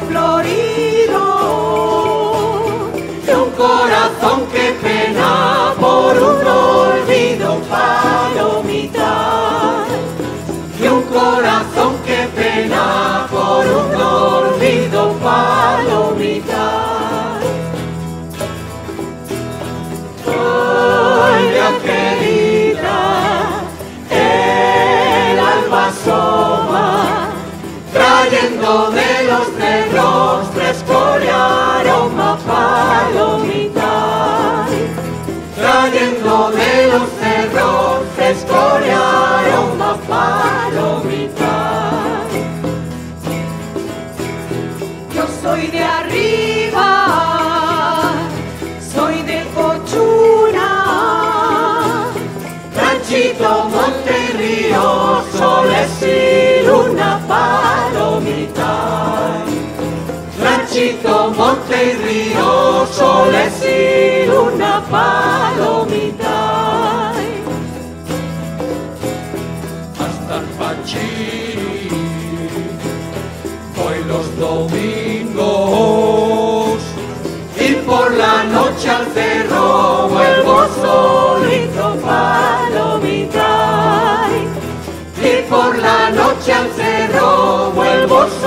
florido, de un corazón que pena por un olvido, palomita, de un corazón que pena por un olvido, palomita. Ay, querida, el alba asoma, trayendo de los negros frescor y aroma, palomita, trayendo de los negros frescor y aroma, palomita. Yo soy de arriba, soy de Cochuna, ranchito, monte y río, soles y luna, palomita, ranchito, monte y río, soles y luna, palomita. Hasta el Pachiri voy los domingos y por la noche al cerro vuelvo solito, palomita, y por la noche al cerro vuelvo solito.